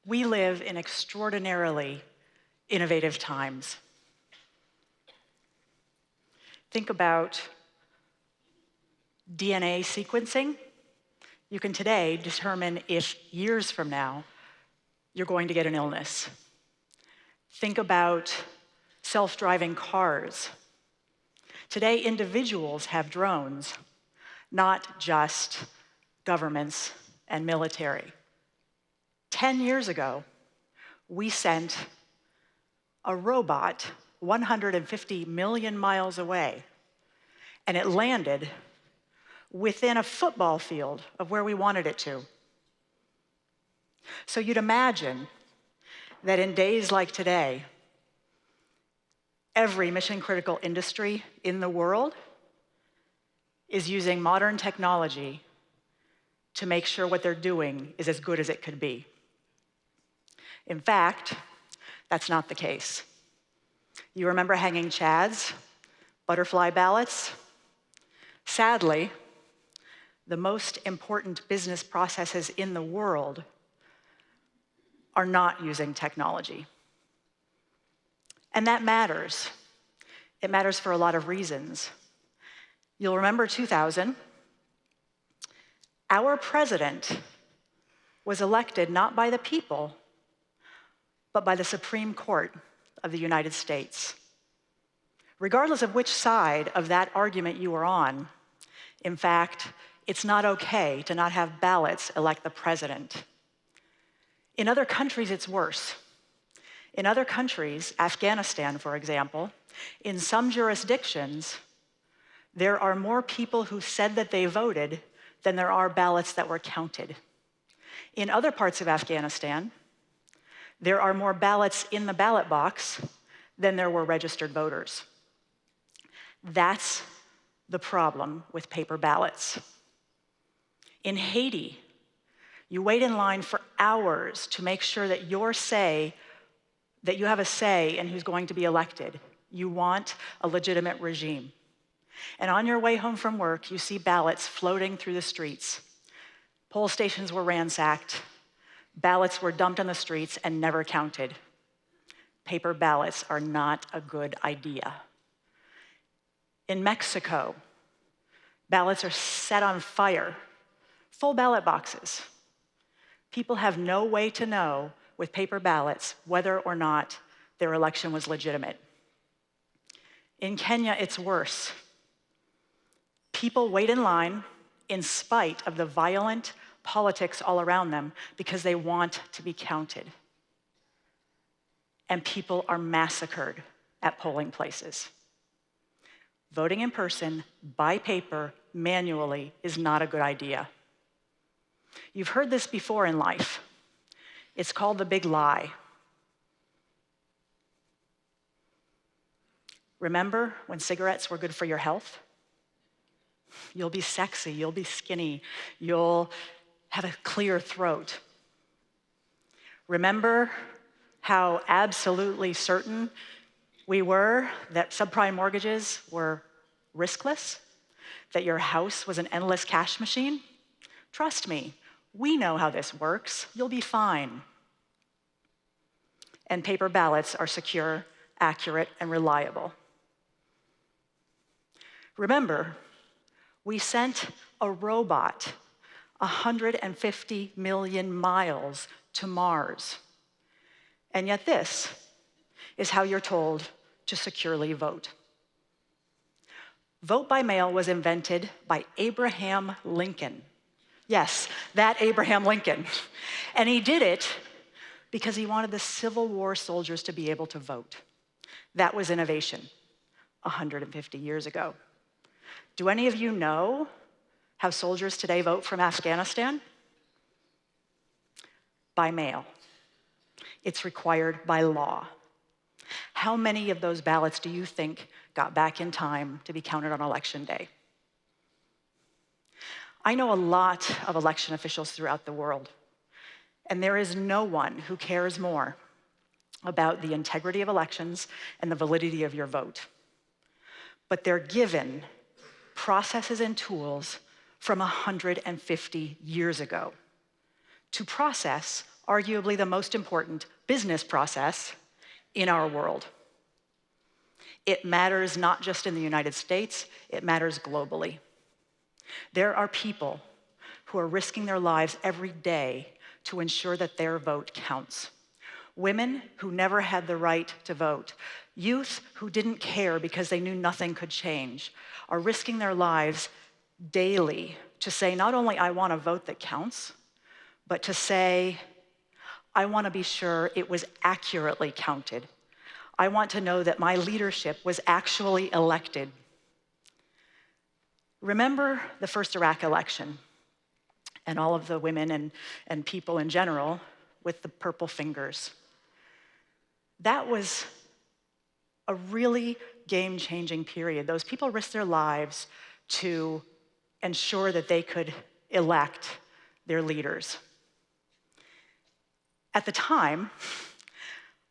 We live in extraordinarily innovative times. Think about DNA sequencing. You can today determine if years from now you're going to get an illness. Think about self-driving cars. Today, individuals have drones, not just governments and military. 10 years ago, we sent a robot 150 million miles away, and it landed within a football field of where we wanted it to. So you'd imagine that in days like today, every mission-critical industry in the world is using modern technology to make sure what they're doing is as good as it could be. In fact, that's not the case. You remember hanging chads, butterfly ballots? Sadly, the most important business processes in the world are not using technology. And that matters. It matters for a lot of reasons. You'll remember 2000. Our president was elected not by the people, but by the Supreme Court of the United States. Regardless of which side of that argument you were on, in fact, it's not okay to not have ballots elect the president. In other countries, it's worse. In other countries, Afghanistan, for example, in some jurisdictions, there are more people who said that they voted than there are ballots that were counted. In other parts of Afghanistan, there are more ballots in the ballot box than there were registered voters. That's the problem with paper ballots. In Haiti, you wait in line for hours to make sure that you have a say in who's going to be elected. You want a legitimate regime. And on your way home from work, you see ballots floating through the streets. Poll stations were ransacked. Ballots were dumped on the streets and never counted. Paper ballots are not a good idea. In Mexico, ballots are set on fire, full ballot boxes. People have no way to know with paper ballots whether or not their election was legitimate. In Kenya, it's worse. People wait in line in spite of the violent politics all around them because they want to be counted. And people are massacred at polling places. Voting in person, by paper, manually, is not a good idea. You've heard this before in life. It's called the big lie. Remember when cigarettes were good for your health? You'll be sexy, you'll be skinny, you'll have a clear throat. Remember how absolutely certain we were that subprime mortgages were riskless? That your house was an endless cash machine? Trust me, we know how this works. You'll be fine. And paper ballots are secure, accurate, and reliable. Remember, we sent a robot 150 million miles to Mars. And yet this is how you're told to securely vote. Vote by mail was invented by Abraham Lincoln. Yes, that Abraham Lincoln. And he did it because he wanted the Civil War soldiers to be able to vote. That was innovation 150 years ago. Do any of you know how soldiers today vote from Afghanistan? By mail. It's required by law. How many of those ballots do you think got back in time to be counted on election day? I know a lot of election officials throughout the world, and there is no one who cares more about the integrity of elections and the validity of your vote. But they're given processes and tools from 150 years ago to process arguably the most important business process in our world. It matters not just in the United States, it matters globally. There are people who are risking their lives every day to ensure that their vote counts. Women who never had the right to vote, youth who didn't care because they knew nothing could change, are risking their lives daily to say not only I want a vote that counts, but to say I want to be sure it was accurately counted. I want to know that my leadership was actually elected. Remember the first Iraq election and all of the women and people in general with the purple fingers. That was a really game-changing period. Those people risked their lives to ensure that they could elect their leaders. At the time,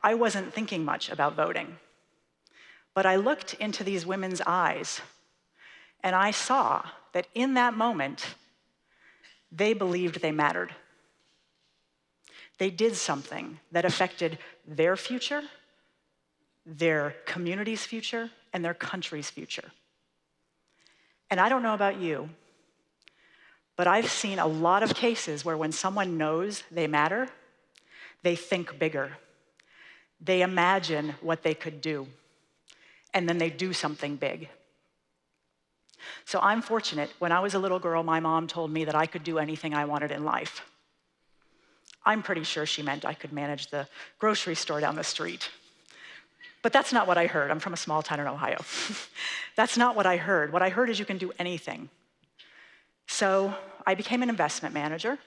I wasn't thinking much about voting, but I looked into these women's eyes and I saw that in that moment, they believed they mattered. They did something that affected their future, their community's future, and their country's future. And I don't know about you, but I've seen a lot of cases where when someone knows they matter, they think bigger. They imagine what they could do, and then they do something big. So I'm fortunate. When I was a little girl, my mom told me that I could do anything I wanted in life. I'm pretty sure she meant I could manage the grocery store down the street. But that's not what I heard. I'm from a small town in Ohio. That's not what I heard. What I heard is you can do anything. So I became an investment manager,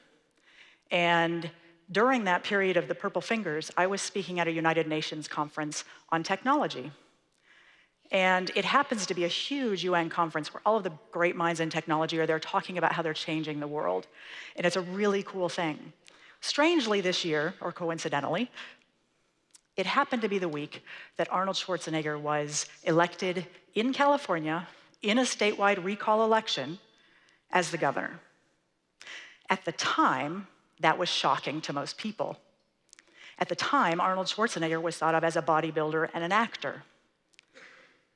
and during that period of the purple fingers, I was speaking at a United Nations conference on technology. And it happens to be a huge UN conference where all of the great minds in technology are there talking about how they're changing the world. And it's a really cool thing. Strangely this year, or coincidentally, it happened to be the week that Arnold Schwarzenegger was elected in California in a statewide recall election as the governor. At the time, that was shocking to most people. At the time, Arnold Schwarzenegger was thought of as a bodybuilder and an actor.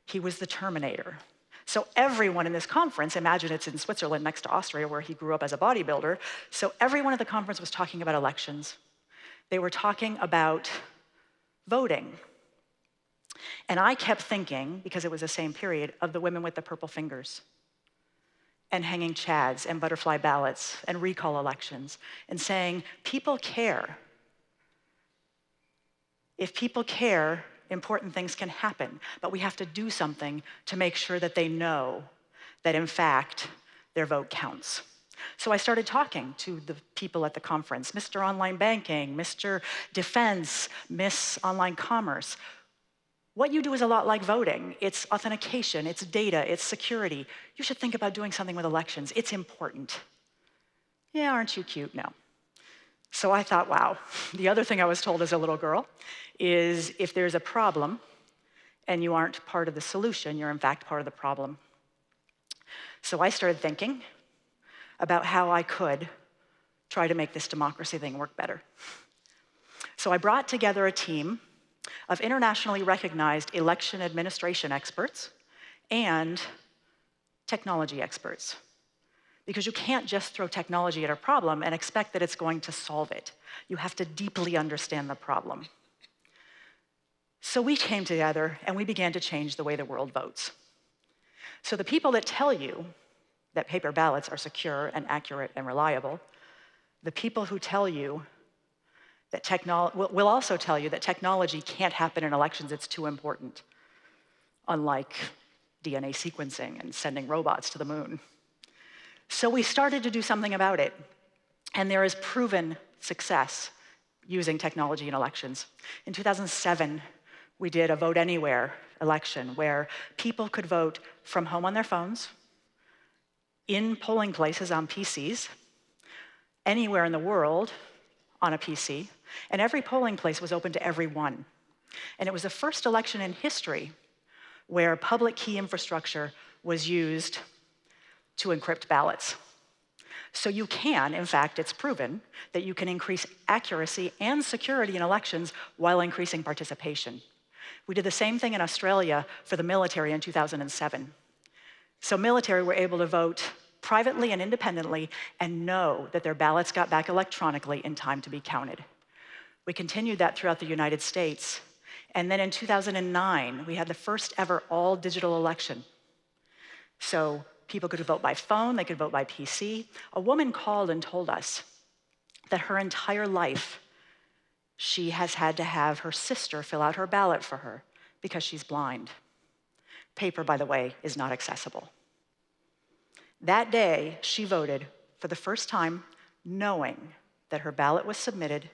He was the Terminator. So everyone in this conference, imagine it's in Switzerland next to Austria where he grew up as a bodybuilder, so everyone at the conference was talking about elections. They were talking about voting. And I kept thinking, because it was the same period, of the women with the purple fingers and hanging chads and butterfly ballots and recall elections and saying, people care. If people care, important things can happen, but we have to do something to make sure that they know that, in fact, their vote counts. So I started talking to the people at the conference, Mr. Online Banking, Mr. Defense, Miss Online Commerce. What you do is a lot like voting. It's authentication, it's data, it's security. You should think about doing something with elections. It's important. Yeah, aren't you cute? No. So I thought, wow. The other thing I was told as a little girl is if there's a problem and you aren't part of the solution, you're in fact part of the problem. So I started thinking about how I could try to make this democracy thing work better. So I brought together a team of internationally recognized election administration experts and technology experts. Because you can't just throw technology at a problem and expect that it's going to solve it. You have to deeply understand the problem. So we came together and we began to change the way the world votes. So the people that tell you that paper ballots are secure and accurate and reliable, the people who tell you that will also tell you that technology can't happen in elections, it's too important, unlike DNA sequencing and sending robots to the moon. So we started to do something about it, and there is proven success using technology in elections. In 2007, we did a Vote Anywhere election where people could vote from home on their phones, in polling places on PCs, anywhere in the world on a PC, and every polling place was open to everyone. And it was the first election in history where public key infrastructure was used to encrypt ballots. So you can, in fact, it's proven that you can increase accuracy and security in elections while increasing participation. We did the same thing in Australia for the military in 2007. So military were able to vote privately and independently and know that their ballots got back electronically in time to be counted. We continued that throughout the United States. And then in 2009, we had the first ever all digital election. So people could vote by phone, they could vote by PC. A woman called and told us that her entire life, she has had to have her sister fill out her ballot for her because she's blind. Paper, by the way, is not accessible. That day, she voted for the first time knowing that her ballot was submitted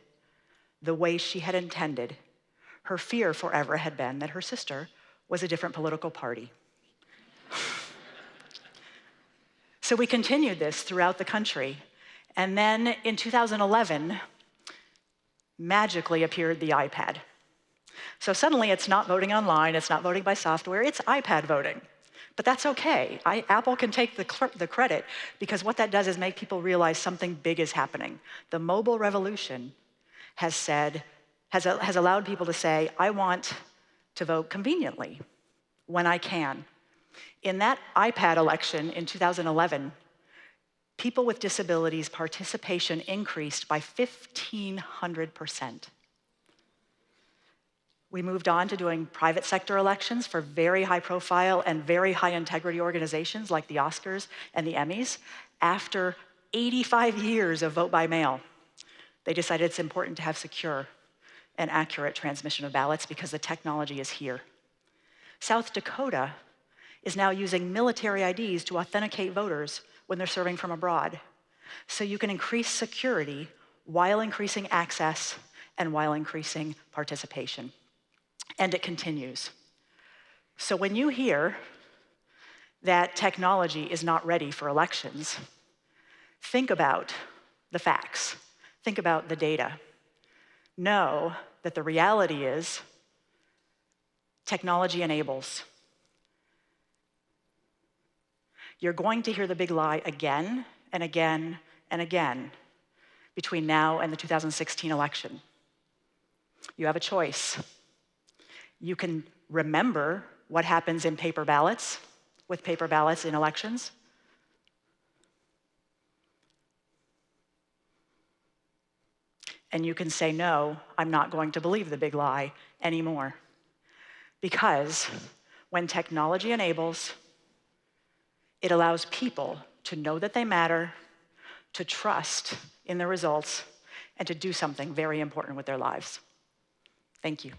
the way she had intended. Her fear forever had been that her sister was a different political party. So we continued this throughout the country. And then in 2011, magically appeared the iPad. So suddenly it's not voting online, it's not voting by software, it's iPad voting. But that's okay. Apple can take the credit because what that does is make people realize something big is happening. The mobile revolution has allowed people to say, I want to vote conveniently when I can. In that iPad election in 2011, people with disabilities participation increased by 1,500%. We moved on to doing private sector elections for very high profile and very high integrity organizations like the Oscars and the Emmys. After 85 years of vote by mail, they decided it's important to have secure and accurate transmission of ballots because the technology is here. South Dakota is now using military IDs to authenticate voters when they're serving from abroad. So you can increase security while increasing access and while increasing participation. And it continues. So when you hear that technology is not ready for elections, think about the facts. Think about the data. Know that the reality is technology enables. You're going to hear the big lie again and again and again between now and the 2016 election. You have a choice. You can remember what happens in paper ballots, with paper ballots in elections. And you can say, no, I'm not going to believe the big lie anymore. Because when technology enables, it allows people to know that they matter, to trust in the results, and to do something very important with their lives. Thank you.